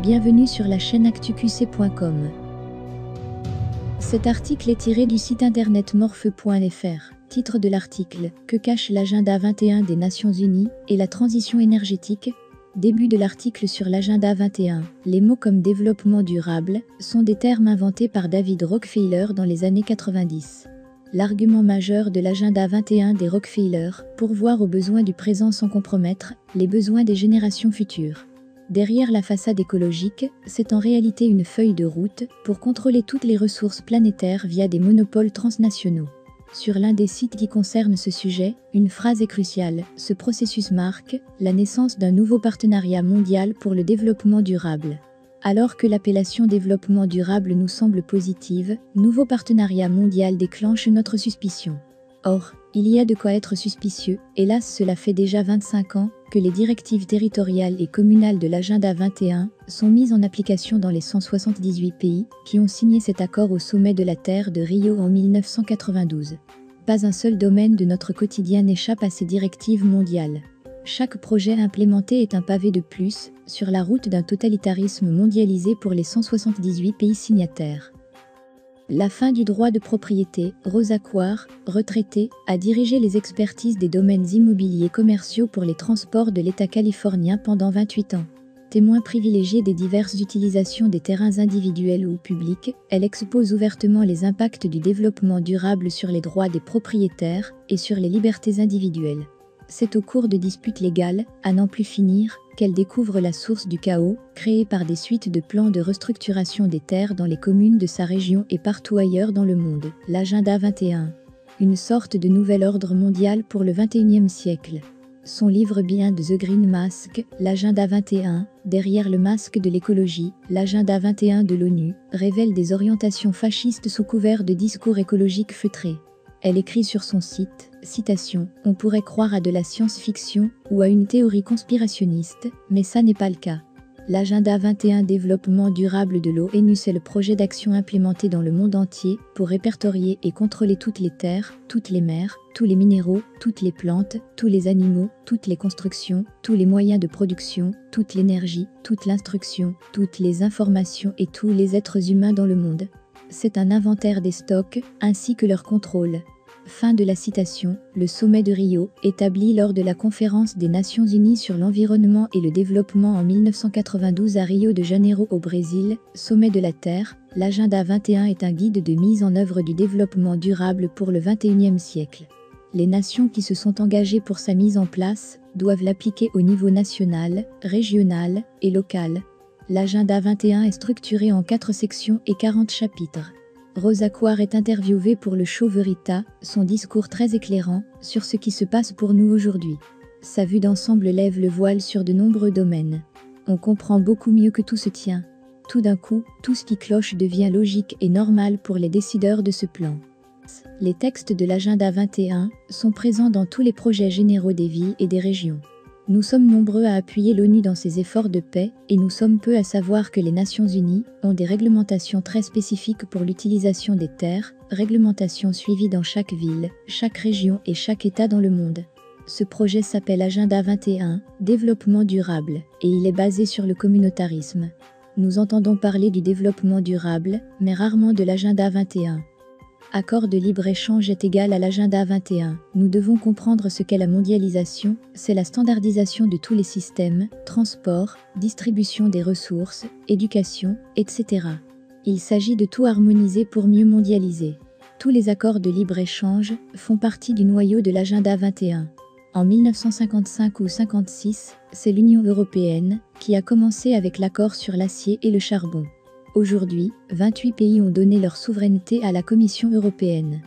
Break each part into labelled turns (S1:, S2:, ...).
S1: Bienvenue sur la chaîne actuqc.com. Cet article est tiré du site internet morphe.fr. Titre de l'article: Que cache l'agenda 21 des Nations Unies et la transition énergétique? Début de l'article sur l'agenda 21. Les mots comme développement durable sont des termes inventés par David Rockefeller dans les années 90. L'argument majeur de l'agenda 21 des Rockefeller, pourvoir aux besoins du présent sans compromettre les besoins des générations futures. Derrière la façade écologique, c'est en réalité une feuille de route pour contrôler toutes les ressources planétaires via des monopoles transnationaux. Sur l'un des sites qui concerne ce sujet, une phrase est cruciale: ce processus marque la naissance d'un nouveau partenariat mondial pour le développement durable. Alors que l'appellation développement durable nous semble positive, nouveau partenariat mondial déclenche notre suspicion. Or, il y a de quoi être suspicieux. Hélas, cela fait déjà 25 ans que les directives territoriales et communales de l'agenda 21 sont mises en application dans les 178 pays qui ont signé cet accord au sommet de la Terre de Rio en 1992. Pas un seul domaine de notre quotidien n'échappe à ces directives mondiales. Chaque projet implémenté est un pavé de plus sur la route d'un totalitarisme mondialisé pour les 178 pays signataires. La fin du droit de propriété. Rosa Quar, retraitée, a dirigé les expertises des domaines immobiliers commerciaux pour les transports de l'État californien pendant 28 ans. Témoin privilégié des diverses utilisations des terrains individuels ou publics, elle expose ouvertement les impacts du développement durable sur les droits des propriétaires et sur les libertés individuelles. C'est au cours de disputes légales, à n'en plus finir, qu'elle découvre la source du chaos, créée par des suites de plans de restructuration des terres dans les communes de sa région et partout ailleurs dans le monde. L'agenda 21. Une sorte de nouvel ordre mondial pour le 21e siècle. Son livre Behind the Green Mask, l'agenda 21, derrière le masque de l'écologie, l'agenda 21 de l'ONU, révèle des orientations fascistes sous couvert de discours écologiques feutrés. Elle écrit sur son site, citation, « On pourrait croire à de la science-fiction ou à une théorie conspirationniste, mais ça n'est pas le cas. L'agenda 21 développement durable de l'ONU, c'est le projet d'action implémenté dans le monde entier pour répertorier et contrôler toutes les terres, toutes les mers, tous les minéraux, toutes les plantes, tous les animaux, toutes les constructions, tous les moyens de production, toute l'énergie, toute l'instruction, toutes les informations et tous les êtres humains dans le monde. C'est un inventaire des stocks, ainsi que leur contrôle. » Fin de la citation. Le sommet de Rio, établi lors de la conférence des Nations Unies sur l'environnement et le développement en 1992 à Rio de Janeiro au Brésil, sommet de la Terre, l'agenda 21 est un guide de mise en œuvre du développement durable pour le 21e siècle. Les nations qui se sont engagées pour sa mise en place doivent l'appliquer au niveau national, régional et local. L'agenda 21 est structuré en 4 sections et 40 chapitres. Rosa Quar est interviewée pour le show Verita, son discours très éclairant sur ce qui se passe pour nous aujourd'hui. Sa vue d'ensemble lève le voile sur de nombreux domaines. On comprend beaucoup mieux que tout se tient. Tout d'un coup, tout ce qui cloche devient logique et normal pour les décideurs de ce plan. Les textes de l'agenda 21 sont présents dans tous les projets généraux des villes et des régions. Nous sommes nombreux à appuyer l'ONU dans ses efforts de paix, et nous sommes peu à savoir que les Nations Unies ont des réglementations très spécifiques pour l'utilisation des terres, réglementations suivies dans chaque ville, chaque région et chaque État dans le monde. Ce projet s'appelle Agenda 21, Développement durable, et il est basé sur le communautarisme. Nous entendons parler du développement durable, mais rarement de l'Agenda 21. Accord de libre-échange est égal à l'agenda 21. Nous devons comprendre ce qu'est la mondialisation, c'est la standardisation de tous les systèmes, transport, distribution des ressources, éducation, etc. Il s'agit de tout harmoniser pour mieux mondialiser. Tous les accords de libre-échange font partie du noyau de l'agenda 21. En 1955 ou 56, c'est l'Union européenne qui a commencé avec l'accord sur l'acier et le charbon. Aujourd'hui, 28 pays ont donné leur souveraineté à la Commission européenne.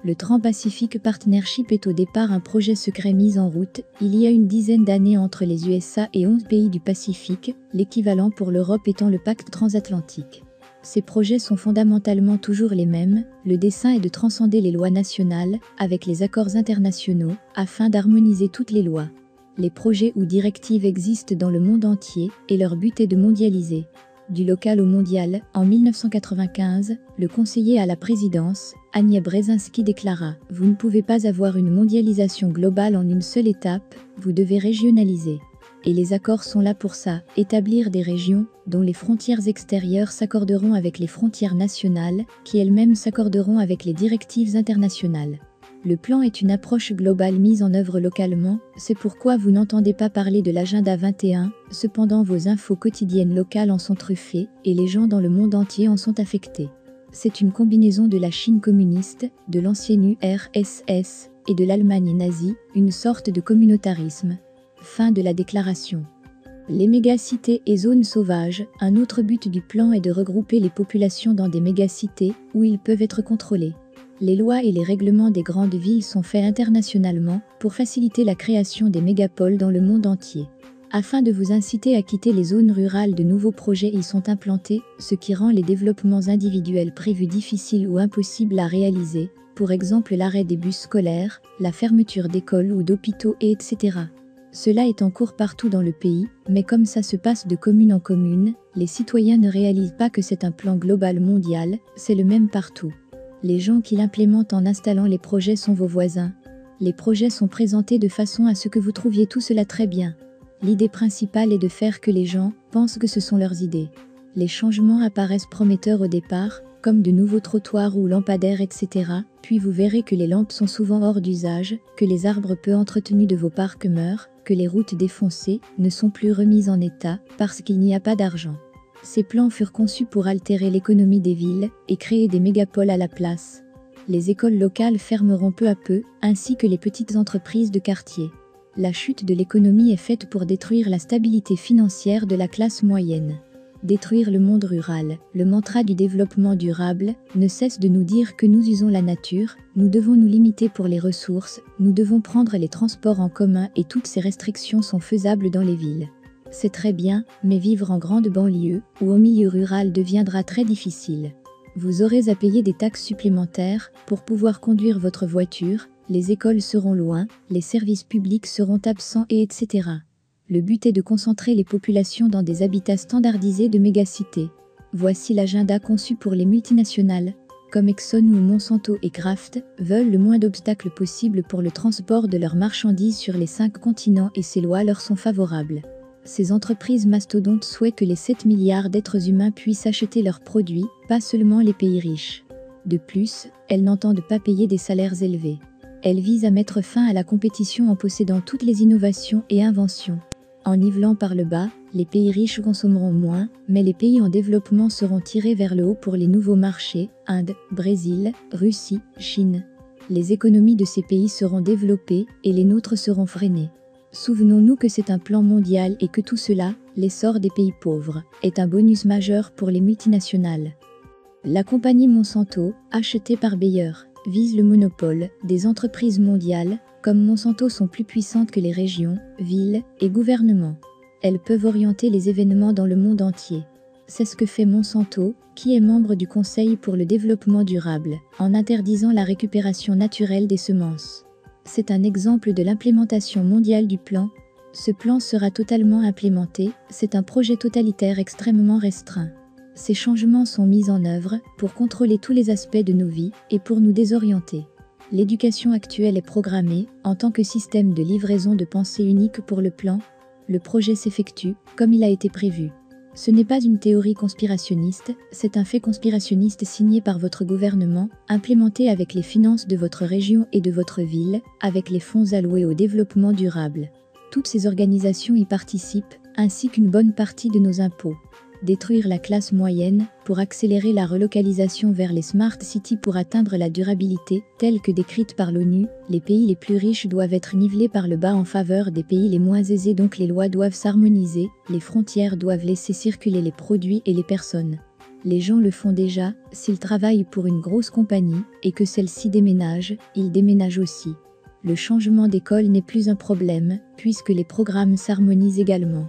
S1: Le Trans-Pacific Partnership est au départ un projet secret mis en route il y a une dizaine d'années entre les USA et 11 pays du Pacifique, l'équivalent pour l'Europe étant le pacte transatlantique. Ces projets sont fondamentalement toujours les mêmes, le dessein est de transcender les lois nationales avec les accords internationaux afin d'harmoniser toutes les lois. Les projets ou directives existent dans le monde entier et leur but est de mondialiser. Du local au mondial, en 1995, le conseiller à la présidence, Ania Brzezinski déclara « Vous ne pouvez pas avoir une mondialisation globale en une seule étape, vous devez régionaliser. Et les accords sont là pour ça, établir des régions, dont les frontières extérieures s'accorderont avec les frontières nationales, qui elles-mêmes s'accorderont avec les directives internationales. Le plan est une approche globale mise en œuvre localement, c'est pourquoi vous n'entendez pas parler de l'agenda 21, cependant vos infos quotidiennes locales en sont truffées, et les gens dans le monde entier en sont affectés. C'est une combinaison de la Chine communiste, de l'ancienne URSS, et de l'Allemagne nazie, une sorte de communautarisme. Fin de la déclaration. Les mégacités et zones sauvages, un autre but du plan est de regrouper les populations dans des mégacités, où ils peuvent être contrôlés. Les lois et les règlements des grandes villes sont faits internationalement, pour faciliter la création des mégapoles dans le monde entier. Afin de vous inciter à quitter les zones rurales, de nouveaux projets y sont implantés, ce qui rend les développements individuels prévus difficiles ou impossibles à réaliser, pour exemple l'arrêt des bus scolaires, la fermeture d'écoles ou d'hôpitaux etc. Cela est en cours partout dans le pays, mais comme ça se passe de commune en commune, les citoyens ne réalisent pas que c'est un plan global mondial, c'est le même partout. Les gens qui l'implémentent en installant les projets sont vos voisins. Les projets sont présentés de façon à ce que vous trouviez tout cela très bien. L'idée principale est de faire que les gens pensent que ce sont leurs idées. Les changements apparaissent prometteurs au départ, comme de nouveaux trottoirs ou lampadaires etc. Puis vous verrez que les lampes sont souvent hors d'usage, que les arbres peu entretenus de vos parcs meurent, que les routes défoncées ne sont plus remises en état parce qu'il n'y a pas d'argent. Ces plans furent conçus pour altérer l'économie des villes et créer des mégapoles à la place. Les écoles locales fermeront peu à peu, ainsi que les petites entreprises de quartier. La chute de l'économie est faite pour détruire la stabilité financière de la classe moyenne. Détruire le monde rural, le mantra du développement durable, ne cesse de nous dire que nous usons la nature, nous devons nous limiter pour les ressources, nous devons prendre les transports en commun et toutes ces restrictions sont faisables dans les villes. C'est très bien, mais vivre en grande banlieue ou au milieu rural deviendra très difficile. Vous aurez à payer des taxes supplémentaires pour pouvoir conduire votre voiture, les écoles seront loin, les services publics seront absents etc. Le but est de concentrer les populations dans des habitats standardisés de mégacités. Voici l'agenda conçu pour les multinationales, comme Exxon ou Monsanto et Kraft, veulent le moins d'obstacles possible pour le transport de leurs marchandises sur les 5 continents et ces lois leur sont favorables. Ces entreprises mastodontes souhaitent que les 7 milliards d'êtres humains puissent acheter leurs produits, pas seulement les pays riches. De plus, elles n'entendent pas payer des salaires élevés. Elles visent à mettre fin à la compétition en possédant toutes les innovations et inventions. En nivelant par le bas, les pays riches consommeront moins, mais les pays en développement seront tirés vers le haut pour les nouveaux marchés, Inde, Brésil, Russie, Chine. Les économies de ces pays seront développées et les nôtres seront freinées. Souvenons-nous que c'est un plan mondial et que tout cela, l'essor des pays pauvres, est un bonus majeur pour les multinationales. La compagnie Monsanto, achetée par Bayer, vise le monopole des entreprises mondiales, comme Monsanto sont plus puissantes que les régions, villes et gouvernements. Elles peuvent orienter les événements dans le monde entier. C'est ce que fait Monsanto, qui est membre du Conseil pour le développement durable, en interdisant la récupération naturelle des semences. C'est un exemple de l'implémentation mondiale du plan. Ce plan sera totalement implémenté, c'est un projet totalitaire extrêmement restreint. Ces changements sont mis en œuvre pour contrôler tous les aspects de nos vies et pour nous désorienter. L'éducation actuelle est programmée en tant que système de livraison de pensée unique pour le plan. Le projet s'effectue comme il a été prévu. Ce n'est pas une théorie conspirationniste, c'est un fait conspirationniste signé par votre gouvernement, implémenté avec les finances de votre région et de votre ville, avec les fonds alloués au développement durable. Toutes ces organisations y participent, ainsi qu'une bonne partie de nos impôts. Détruire la classe moyenne, pour accélérer la relocalisation vers les smart cities pour atteindre la durabilité, telle que décrite par l'ONU, les pays les plus riches doivent être nivelés par le bas en faveur des pays les moins aisés donc les lois doivent s'harmoniser, les frontières doivent laisser circuler les produits et les personnes. Les gens le font déjà, s'ils travaillent pour une grosse compagnie, et que celle-ci déménage, ils déménagent aussi. Le changement d'école n'est plus un problème, puisque les programmes s'harmonisent également.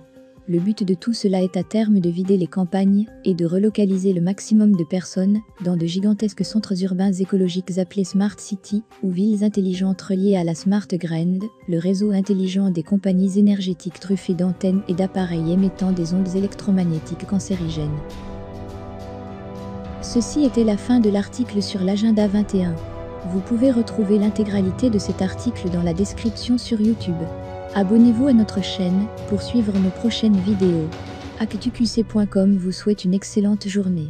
S1: Le but de tout cela est à terme de vider les campagnes et de relocaliser le maximum de personnes dans de gigantesques centres urbains écologiques appelés Smart City ou villes intelligentes reliées à la Smart Grid, le réseau intelligent des compagnies énergétiques truffées d'antennes et d'appareils émettant des ondes électromagnétiques cancérigènes. Ceci était la fin de l'article sur l'agenda 21. Vous pouvez retrouver l'intégralité de cet article dans la description sur YouTube. Abonnez-vous à notre chaîne pour suivre nos prochaines vidéos. actuqc.com vous souhaite une excellente journée.